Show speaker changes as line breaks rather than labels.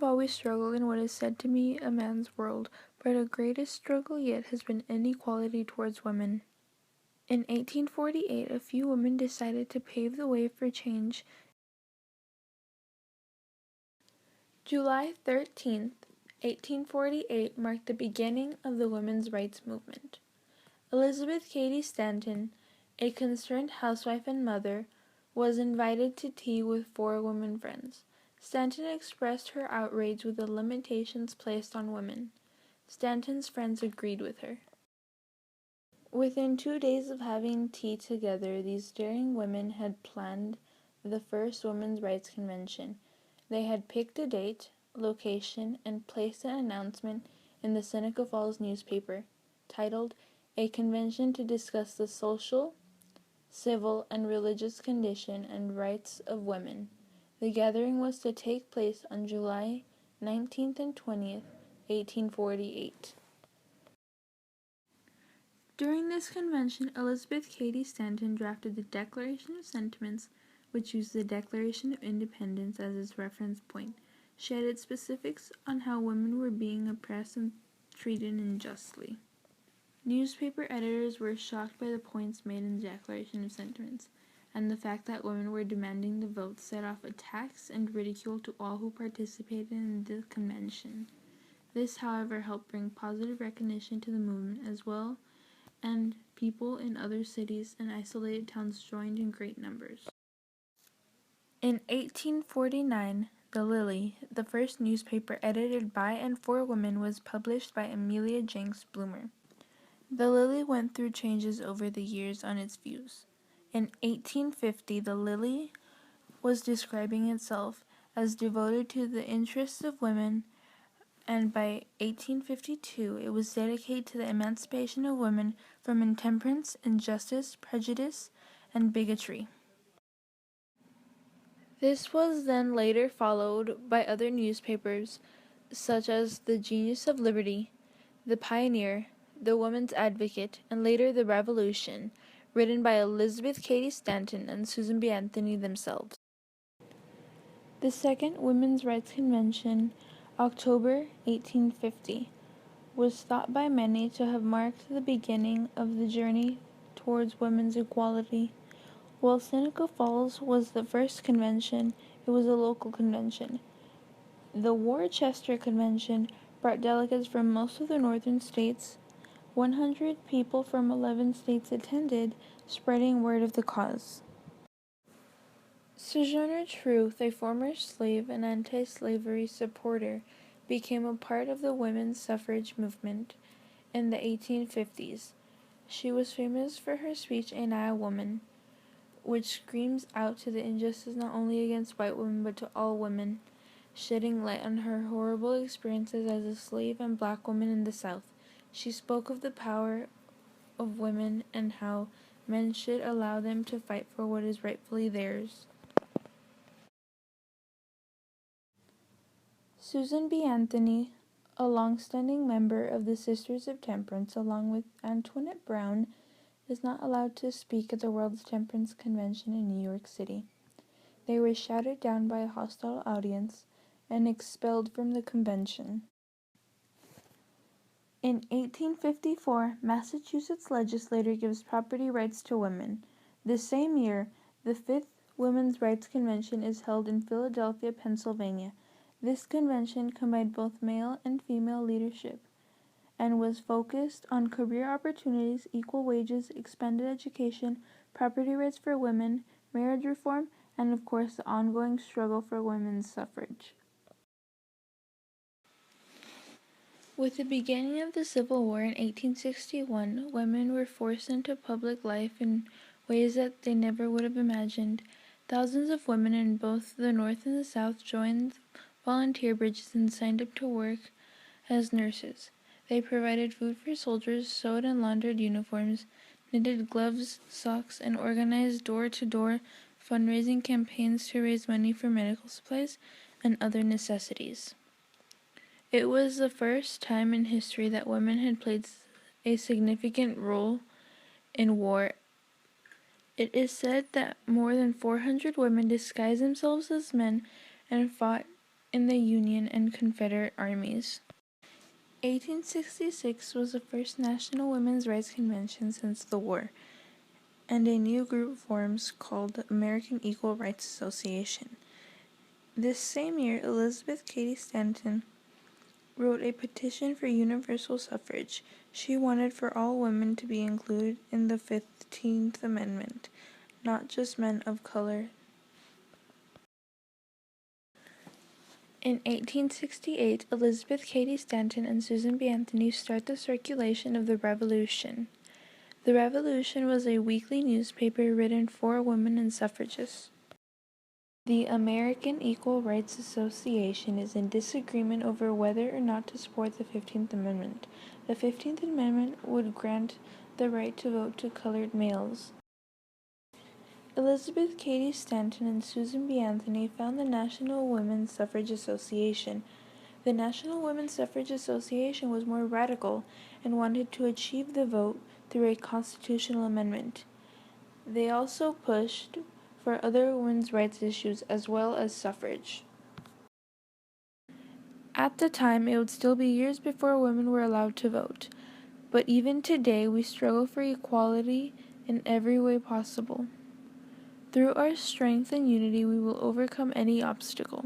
have always struggled in what is said to be a man's world, but our greatest struggle yet has been inequality towards women. In 1848, a few women decided to pave the way for change. July 13th, 1848 marked the beginning of the women's rights movement. Elizabeth Cady Stanton, a concerned housewife and mother, was invited to tea with 4 women friends. Stanton expressed her outrage with the limitations placed on women. Stanton's friends agreed with her. Within 2 days of having tea together, these daring women had planned the first Women's Rights Convention. They had picked a date, location, and placed an announcement in the Seneca Falls newspaper, titled, "A Convention to Discuss the Social, Civil, and Religious Condition and Rights of Women." The gathering was to take place on July 19th and 20th, 1848. During this convention, Elizabeth Cady Stanton drafted the Declaration of Sentiments, which used the Declaration of Independence as its reference point. She added specifics on how women were being oppressed and treated unjustly. Newspaper editors were shocked by the points made in the Declaration of Sentiments, and the fact that women were demanding the vote set off attacks and ridicule to all who participated in the convention. This, however, helped bring positive recognition to the movement as well, and people in other cities and isolated towns joined in great numbers. In 1849, The Lily, the first newspaper edited by and for women, was published by Amelia Jenks Bloomer. The Lily went through changes over the years on its views. In 1850, The Lily was describing itself as devoted to the interests of women, and by 1852 it was dedicated to the emancipation of women from intemperance, injustice, prejudice, and bigotry. This was then later followed by other newspapers such as The Genius of Liberty, The Pioneer, The Woman's Advocate, and later The Revolution, written by Elizabeth Cady Stanton and Susan B. Anthony themselves. The Second Women's Rights Convention, October 1850, was thought by many to have marked the beginning of the journey towards women's equality. While Seneca Falls was the first convention, it was a local convention. The Worcester Convention brought delegates from most of the northern states. 100 people from 11 states attended, spreading word of the cause. Sojourner Truth, a former slave and anti-slavery supporter, became a part of the women's suffrage movement in the 1850s. She was famous for her speech, "Ain't I a Woman?" which screams out to the injustice not only against white women but to all women, shedding light on her horrible experiences as a slave and black woman in the South. She spoke of the power of women and how men should allow them to fight for what is rightfully theirs. Susan B. Anthony, a long-standing member of the Sisters of Temperance, along with Antoinette Brown, is not allowed to speak at the World's Temperance Convention in New York City. They were shouted down by a hostile audience and expelled from the convention. In 1854, Massachusetts legislature gives property rights to women. The same year, the Fifth Women's Rights Convention is held in Philadelphia, Pennsylvania. This convention combined both male and female leadership and was focused on career opportunities, equal wages, expanded education, property rights for women, marriage reform, and of course the ongoing struggle for women's suffrage. With the beginning of the Civil War in 1861, women were forced into public life in ways that they never would have imagined. Thousands of women in both the North and the South joined volunteer bridges and signed up to work as nurses. They provided food for soldiers, sewed and laundered uniforms, knitted gloves, socks, and organized door-to-door fundraising campaigns to raise money for medical supplies and other necessities. It was the first time in history that women had played a significant role in war. It is said that more than 400 women disguised themselves as men and fought in the Union and Confederate armies. 1866 was the first National Women's Rights Convention since the war, and a new group forms called the American Equal Rights Association. This same year, Elizabeth Cady Stanton wrote a petition for universal suffrage. She wanted for all women to be included in the 15th Amendment, not just men of color. In 1868, Elizabeth Cady Stanton and Susan B. Anthony start the circulation of the Revolution. The Revolution was a weekly newspaper written for women and suffragists. The American Equal Rights Association is in disagreement over whether or not to support the 15th Amendment. The 15th Amendment would grant the right to vote to colored males. Elizabeth Cady Stanton and Susan B. Anthony found the National Women's Suffrage Association. The National Women's Suffrage Association was more radical and wanted to achieve the vote through a constitutional amendment. They also pushed for other women's rights issues as well as suffrage. At the time, it would still be years before women were allowed to vote, but even today we struggle for equality in every way possible. Through our strength and unity, we will overcome any obstacle.